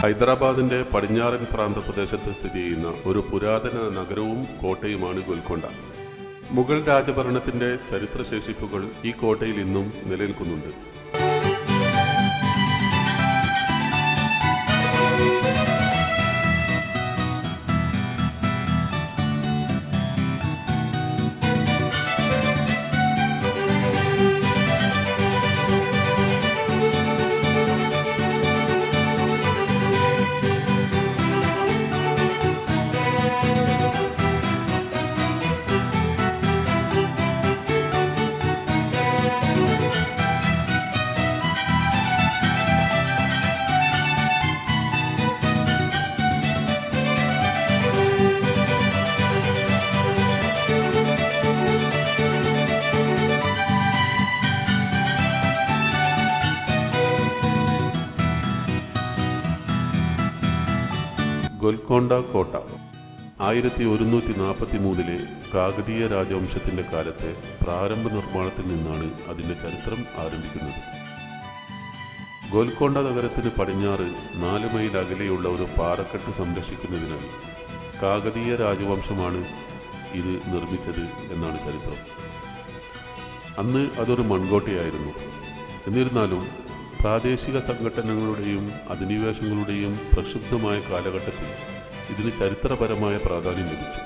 ഹൈദരാബാദിൻ്റെ പടിഞ്ഞാറൻ പ്രാന്തപ്രദേശത്ത് സ്ഥിതി ചെയ്യുന്ന ഒരു പുരാതന നഗരവും കോട്ടയുമാണ് ഗോൽക്കൊണ്ട. മുഗൾ രാജഭരണത്തിൻ്റെ ചരിത്രശേഷിപ്പുകൾ ഈ കോട്ടയിൽ ഇന്നും നിലനിൽക്കുന്നുണ്ട്. ഗോൽക്കൊണ്ട കോട്ട 1143 കാകതീയ രാജവംശത്തിൻ്റെ കാലത്തെ പ്രാരംഭ നിർമ്മാണത്തിൽ നിന്നാണ് അതിൻ്റെ ചരിത്രം ആരംഭിക്കുന്നത്. ഗോൽക്കൊണ്ട നഗരത്തിന് പടിഞ്ഞാറ് 4 മൈൽ അകലെയുള്ള ഒരു പാറക്കെട്ട് സംരക്ഷിക്കുന്നതിനായി കാകതീയ രാജവംശമാണ് ഇത് നിർമ്മിച്ചത് എന്നാണ് ചരിത്രം. അന്ന് അതൊരു മൺകോട്ടയായിരുന്നു. എന്നിരുന്നാലും പ്രാദേശിക സംഘടനകളുടെയും അധിനിവേശങ്ങളുടെയും പ്രക്ഷുബ്ധമായ കാലഘട്ടത്തിൽ ഇതിന് ചരിത്രപരമായ പ്രാധാന്യം ലഭിച്ചു.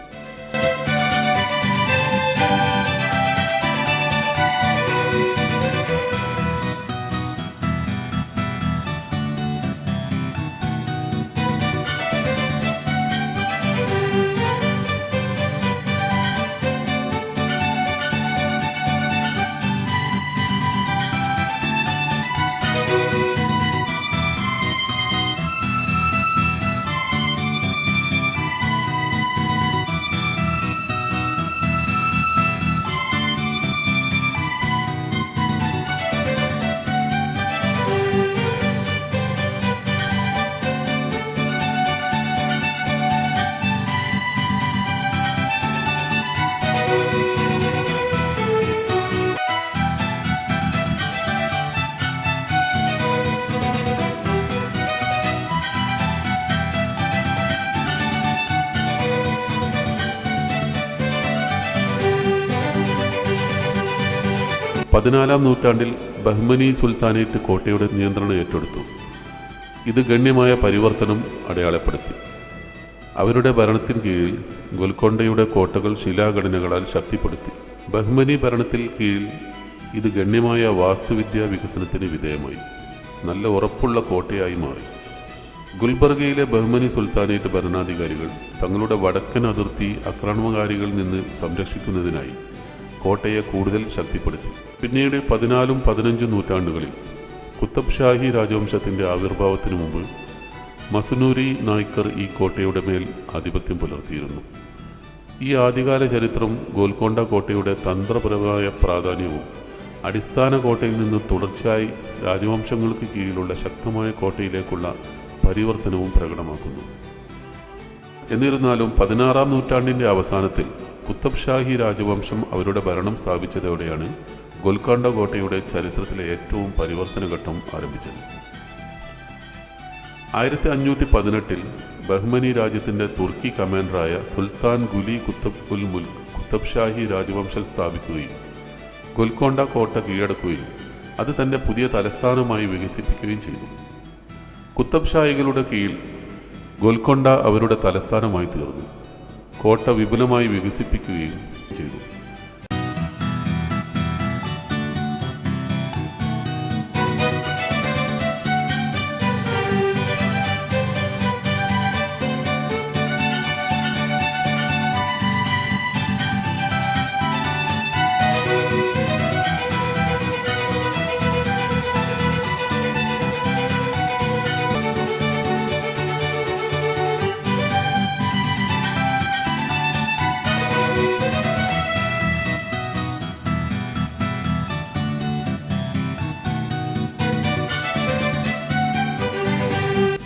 പതിനാലാം നൂറ്റാണ്ടിൽ ബഹ്മനി സുൽത്താനേറ്റ് കോട്ടയുടെ നിയന്ത്രണം ഏറ്റെടുത്തു. ഇത് ഗണ്യമായ പരിവർത്തനം അടയാളപ്പെടുത്തി. അവരുടെ ഭരണത്തിന് കീഴിൽ ഗോൽക്കൊണ്ടയുടെ കോട്ടകൾ ശിലാഘടനകളാൽ ശക്തിപ്പെടുത്തി. ബഹ്മനി ഭരണത്തിൽ കീഴിൽ ഇത് ഗണ്യമായ വാസ്തുവിദ്യാ വികസനത്തിന് വിധേയമായി നല്ല ഉറപ്പുള്ള കോട്ടയായി മാറി. ഗുൽബർഗയിലെ ബഹ്മനി സുൽത്താനേറ്റ് ഭരണാധികാരികൾ തങ്ങളുടെ വടക്കൻ അതിർത്തി ആക്രമണകാരികളിൽ നിന്ന് സംരക്ഷിക്കുന്നതിനായി കോട്ടയെ കൂടുതൽ ശക്തിപ്പെടുത്തി. പിന്നീട് 14ഉം 15ഉം നൂറ്റാണ്ടുകളിൽ കുത്തബ് ഷാഹി രാജവംശത്തിൻ്റെ ആവിർഭാവത്തിനു മുമ്പ് മസുനൂരി നായ്ക്കർ ഈ കോട്ടയുടെ മേൽ ആധിപത്യം പുലർത്തിയിരുന്നു. ഈ ആദ്യകാല ചരിത്രം ഗോൽക്കൊണ്ട കോട്ടയുടെ തന്ത്രപരമായ പ്രാധാന്യവും അടിസ്ഥാന കോട്ടയിൽ നിന്ന് തുടർച്ചയായി രാജവംശങ്ങൾക്ക് കീഴിലുള്ള ശക്തമായ കോട്ടയിലേക്കുള്ള പരിവർത്തനവും പ്രകടമാക്കുന്നു. എന്നിരുന്നാലും 16ആം നൂറ്റാണ്ടിൻ്റെ അവസാനത്തിൽ കുത്തബ് ഷാഹി രാജവംശം അവരുടെ ഭരണം സ്ഥാപിച്ചതോടെയാണ് ഗോൽക്കൊണ്ട കോട്ടയുടെ ചരിത്രത്തിലെ ഏറ്റവും പരിവർത്തന ഘട്ടം ആരംഭിച്ചത്. 1518 ബഹ്മനി രാജ്യത്തിൻ്റെ തുർക്കി കമാൻഡറായ സുൽത്താൻ ഗുലി കുത്തബ് ഉൽ മുൽക്ക് കുത്തബ് ഷാഹി രാജവംശം സ്ഥാപിക്കുകയും ഗോൽക്കൊണ്ട കോട്ട കീഴടക്കുകയും അത് തൻ്റെ പുതിയ തലസ്ഥാനമായി വികസിപ്പിക്കുകയും ചെയ്തു. കുത്തബ് ഷാഹികളുടെ കീഴിൽ ഗോൽക്കൊണ്ട അവരുടെ തലസ്ഥാനമായി തീർന്നു. കോട്ട വിപുലമായി വികസിപ്പിക്കുകയും ചെയ്തു.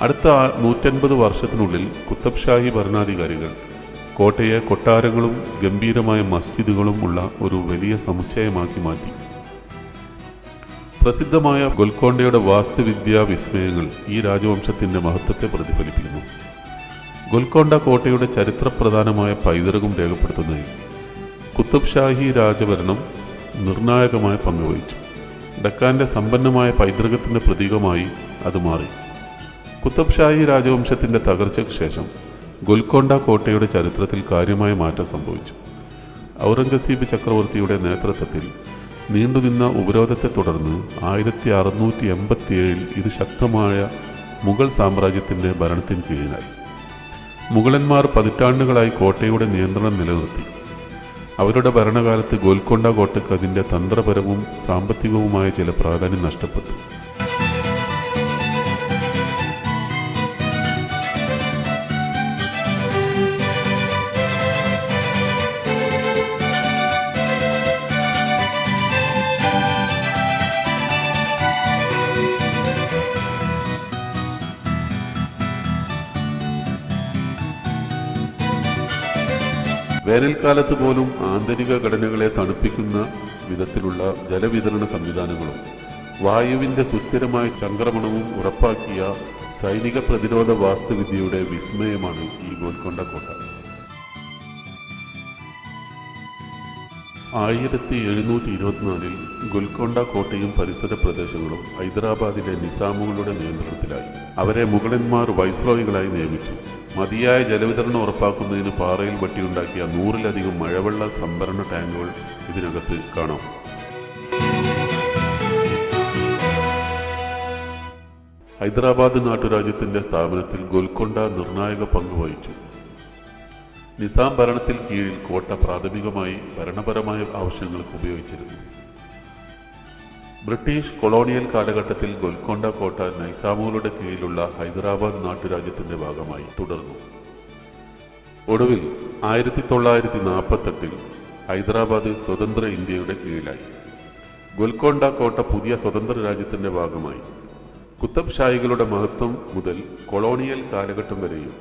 അടുത്ത 150 വർഷത്തിനുള്ളിൽ കുത്തബ് ഷാഹി ഭരണാധികാരികൾ കോട്ടയെ കൊട്ടാരങ്ങളും ഗംഭീരമായ മസ്ജിദുകളും ഉള്ള ഒരു വലിയ സമുച്ചയമാക്കി മാറ്റി. പ്രസിദ്ധമായ ഗോൽക്കൊണ്ടയുടെ വാസ്തുവിദ്യാ വിസ്മയങ്ങൾ ഈ രാജവംശത്തിൻ്റെ മഹത്വത്തെ പ്രതിഫലിപ്പിക്കുന്നു. ഗോൽക്കൊണ്ട കോട്ടയുടെ ചരിത്രപ്രധാനമായ പൈതൃകം രേഖപ്പെടുത്തുന്നതിൽ കുത്തബ് ഷാഹി രാജഭരണം നിർണായകമായ പങ്കുവഹിച്ചു. ഡക്കാൻ്റെ സമ്പന്നമായ പൈതൃകത്തിൻ്റെ പ്രതീകമായി അത് മാറി. കുത്തബ് ഷാഹി രാജവംശത്തിൻ്റെ തകർച്ചയ്ക്ക് ശേഷം ഗോൽക്കൊണ്ട കോട്ടയുടെ ചരിത്രത്തിൽ കാര്യമായ മാറ്റം സംഭവിച്ചു. ഔറംഗസീബ് ചക്രവർത്തിയുടെ നേതൃത്വത്തിൽ നീണ്ടുനിന്ന ഉപരോധത്തെ തുടർന്ന് 1687 ഇത് ശക്തമായ മുഗൾ സാമ്രാജ്യത്തിൻ്റെ ഭരണത്തിന് കീഴിലായി. മുഗളന്മാർ പതിറ്റാണ്ടുകളായി കോട്ടയുടെ നിയന്ത്രണം നിലനിർത്തി. അവരുടെ ഭരണകാലത്ത് ഗോൽക്കൊണ്ട കോട്ടയ്ക്ക് അതിൻ്റെ തന്ത്രപരവും സാമ്പത്തികവുമായ ചില പ്രാധാന്യം നഷ്ടപ്പെട്ടു. വേനൽക്കാലത്ത് പോലും ആന്തരിക ഘടനകളെ തണുപ്പിക്കുന്ന വിധത്തിലുള്ള ജലവിതരണ സംവിധാനങ്ങളും വായുവിൻ്റെ സുസ്ഥിരമായ ചംക്രമണവും ഉറപ്പാക്കിയ സൈനിക പ്രതിരോധ വാസ്തുവിദ്യയുടെ വിസ്മയമാണ് ഈ ഗോൽക്കൊണ്ട കോട്ട. 1724 ഗോൽക്കൊണ്ട കോട്ടയും പരിസര പ്രദേശങ്ങളും ഹൈദരാബാദിലെ നിസാമുകളുടെ നിയന്ത്രണത്തിലായി. അവരെ മുഗളന്മാർ വൈസ്രോയികളായി നിയമിച്ചു. മതിയായ ജലവിതരണം ഉറപ്പാക്കുന്നതിന് പാറയിൽ വെട്ടിയുണ്ടാക്കിയ 100-ലധികം മഴവെള്ള സംഭരണ ടാങ്കുകൾ ഇതിനകത്ത് കാണാം. ഹൈദരാബാദ് നാട്ടുരാജ്യത്തിൻ്റെ സ്ഥാപനത്തിൽ ഗോൽക്കൊണ്ട നിർണായക പങ്ക് വഹിച്ചു. നിസാം ഭരണത്തിൽ കീഴിൽ കോട്ട പ്രാഥമികമായി ഭരണപരമായ ആവശ്യങ്ങൾക്ക് ഉപയോഗിച്ചിരുന്നു. ബ്രിട്ടീഷ് കൊളോണിയൽ കാലഘട്ടത്തിൽ ഗോൽക്കൊണ്ട കോട്ട നൈസാമുകളുടെ കീഴിലുള്ള ഹൈദരാബാദ് നാട്ടുരാജ്യത്തിൻ്റെ ഭാഗമായി തുടർന്നു. ഒടുവിൽ 1948 ഹൈദരാബാദ് സ്വതന്ത്ര ഇന്ത്യയുടെ കീഴിലായി. ഗോൽക്കൊണ്ട കോട്ട പുതിയ സ്വതന്ത്ര രാജ്യത്തിൻ്റെ ഭാഗമായി. കുത്തബ് ഷാഹികളുടെ മഹത്വം മുതൽ കൊളോണിയൽ കാലഘട്ടം വരെയും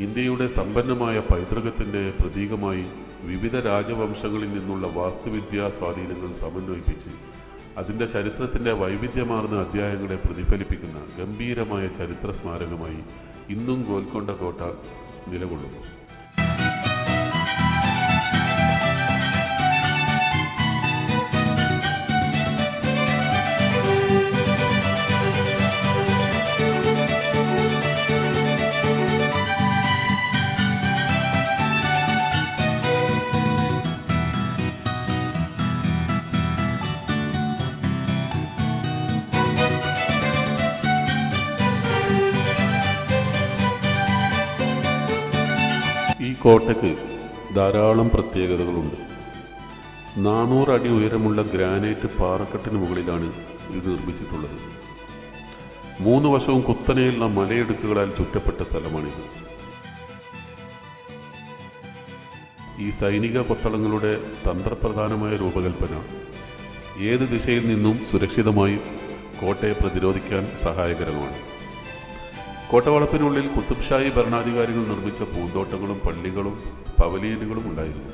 ഇന്ത്യയുടെ സമ്പന്നമായ പൈതൃകത്തിൻ്റെ പ്രതീകമായി വിവിധ രാജവംശങ്ങളിൽ നിന്നുള്ള വാസ്തുവിദ്യാ സ്വാധീനങ്ങൾ സമന്വയിപ്പിച്ച് അതിൻ്റെ ചരിത്രത്തിൻ്റെ വൈവിധ്യമാർന്ന അധ്യായങ്ങളെ പ്രതിഫലിപ്പിക്കുന്ന ഗംഭീരമായ ചരിത്ര സ്മാരകമായി ഇന്നും ഗോൽക്കൊണ്ട കോട്ട നിലകൊള്ളുന്നു. ഈ കോട്ടയ്ക്ക് ധാരാളം പ്രത്യേകതകളുണ്ട്. 400 അടി ഉയരമുള്ള ഗ്രാനൈറ്റ് പാറക്കെട്ടിന് മുകളിലാണ് ഇത് നിർമ്മിച്ചിട്ടുള്ളത്. 3 വശവും കുത്തനെയുള്ള മലയിടുക്കുകളാൽ ചുറ്റപ്പെട്ട സ്ഥലമാണിത്. ഈ സൈനിക കൊത്തളങ്ങളുടെ തന്ത്രപ്രധാനമായ രൂപകൽപ്പന ഏത് ദിശയിൽ നിന്നും സുരക്ഷിതമായി കോട്ടയെ പ്രതിരോധിക്കാൻ സഹായകരമാണ്. കോട്ടവളപ്പിനുള്ളിൽ കുത്തബ് ഷാഹി ഭരണാധികാരികൾ നിർമ്മിച്ച പൂന്തോട്ടങ്ങളും പള്ളികളും പവലിയനുകളും ഉണ്ടായിരുന്നു.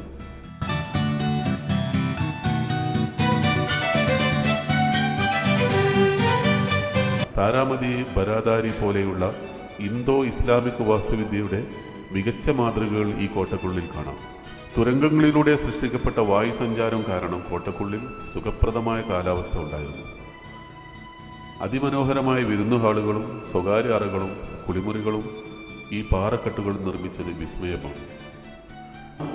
താരാമതി, ബരാദാരി പോലെയുള്ള ഇന്തോ ഇസ്ലാമിക് വാസ്തുവിദ്യയുടെ മികച്ച മാതൃകകൾ ഈ കോട്ടക്കുള്ളിൽ കാണാം. തുരങ്കങ്ങളിലൂടെ സൃഷ്ടിക്കപ്പെട്ട വായുസഞ്ചാരം കാരണം കോട്ടക്കുള്ളിൽ സുഖപ്രദമായ കാലാവസ്ഥ ഉണ്ടായിരുന്നു. അതിമനോഹരമായ വിരുന്നു ഹാളുകളും സ്വകാര്യ അറകളും കുളിമുറികളും ഈ പാറക്കെട്ടുകൾ നിർമ്മിച്ചത് വിസ്മയമാണ്.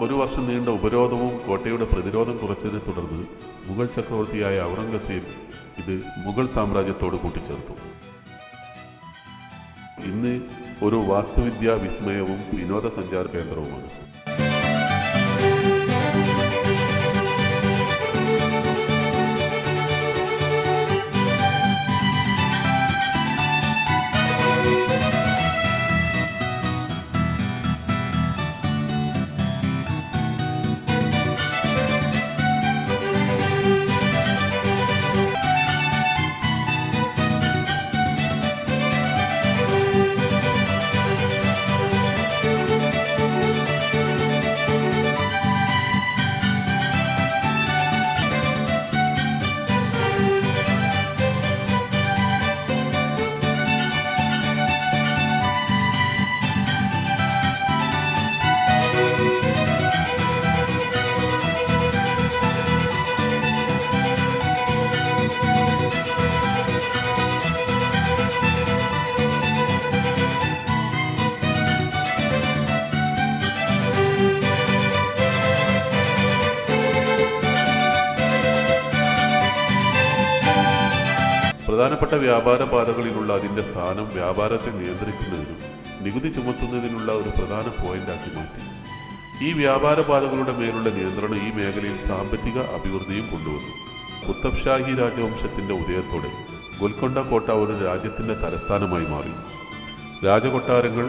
1 വർഷം നീണ്ട ഉപരോധവും കോട്ടയുടെ പ്രതിരോധം കുറച്ചതിനെ തുടർന്ന് മുഗൾ ചക്രവർത്തിയായ ഔറംഗസീബ് ഇത് മുഗൾ സാമ്രാജ്യത്തോട് കൂട്ടിച്ചേർത്തു. ഇന്ന് ഒരു വാസ്തുവിദ്യാ വിസ്മയവും വിനോദസഞ്ചാര കേന്ദ്രവുമാണ്. പ്രധാനപ്പെട്ട വ്യാപാര പാതകളിലുള്ള അതിൻ്റെ സ്ഥാനം വ്യാപാരത്തെ നിയന്ത്രിക്കുന്നതിനും നികുതി ചുമത്തുന്നതിനുള്ള ഒരു പ്രധാന പോയിന്റാക്കി മാറ്റി. ഈ വ്യാപാര പാതകളുടെ മേലുള്ള നിയന്ത്രണം ഈ മേഖലയിൽ സാമ്പത്തിക അഭിവൃദ്ധിയും കൊണ്ടുവന്നു. കുത്തബ് ഷാഹി രാജവംശത്തിൻ്റെ ഉദയത്തോടെ ഗോൽക്കൊണ്ട കോട്ട ഒരു രാജ്യത്തിൻ്റെ തലസ്ഥാനമായി മാറി. രാജകൊട്ടാരങ്ങൾ,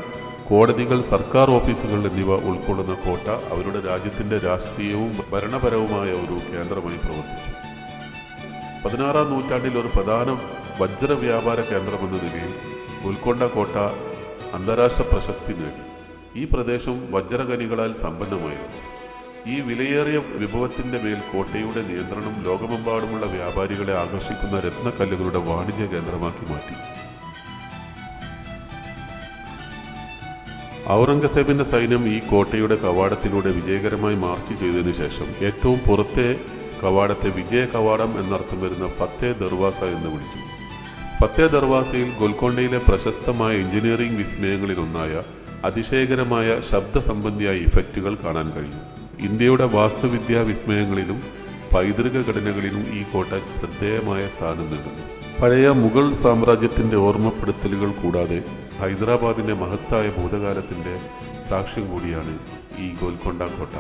കോടതികൾ, സർക്കാർ ഓഫീസുകൾ എന്നിവ ഉൾക്കൊള്ളുന്ന കോട്ട അവരുടെ രാജ്യത്തിൻ്റെ രാഷ്ട്രീയവും ഭരണപരവുമായ ഒരു കേന്ദ്രമായി പ്രവർത്തിച്ചു. 16-ാം നൂറ്റാണ്ടിൽ ഒരു പ്രധാന വജ്ര വ്യാപാര കേന്ദ്രമെന്ന നിലയിൽ ഗോൽക്കൊണ്ട കോട്ട അന്താരാഷ്ട്ര പ്രശസ്തി നേടി. ഈ പ്രദേശം വജ്രഖനികളാൽ സമ്പന്നമായിരുന്നു. ഈ വിലയേറിയ വിഭവത്തിൻ്റെ മേൽ കോട്ടയുടെ നിയന്ത്രണം ലോകമെമ്പാടുമുള്ള വ്യാപാരികളെ ആകർഷിക്കുന്ന രത്നക്കല്ലുകളുടെ വാണിജ്യ കേന്ദ്രമാക്കി മാറ്റി. ഔറംഗസേബിൻ്റെ സൈന്യം ഈ കോട്ടയുടെ കവാടത്തിലൂടെ വിജയകരമായി മാർച്ച് ചെയ്തതിനു ശേഷം ഏറ്റവും പുറത്തെ കവാടത്തെ വിജയ കവാടം എന്നർത്ഥം വരുന്ന ഫത്തേ ദർവാസ എന്ന് വിളിച്ചു. ഫത്തേ ദർവാസയിൽ ഗോൽക്കൊണ്ടയിലെ പ്രശസ്തമായ എഞ്ചിനീയറിംഗ് വിസ്മയങ്ങളിലൊന്നായ അതിശയകരമായ ശബ്ദ സംബന്ധിയായ ഇഫക്റ്റുകൾ കാണാൻ കഴിയും. ഇന്ത്യയുടെ വാസ്തുവിദ്യാ വിസ്മയങ്ങളിലും പൈതൃക ഘടനകളിലും ഈ കോട്ട ശ്രദ്ധേയമായ സ്ഥാനം നേടുന്നു. പഴയ മുഗൾ സാമ്രാജ്യത്തിൻ്റെ ഓർമ്മപ്പെടുത്തലുകൾ കൂടാതെ ഹൈദരാബാദിൻ്റെ മഹത്തായ ഭൂതകാലത്തിൻ്റെ സാക്ഷ്യം കൂടിയാണ് ഈ ഗോൽക്കൊണ്ട കോട്ട.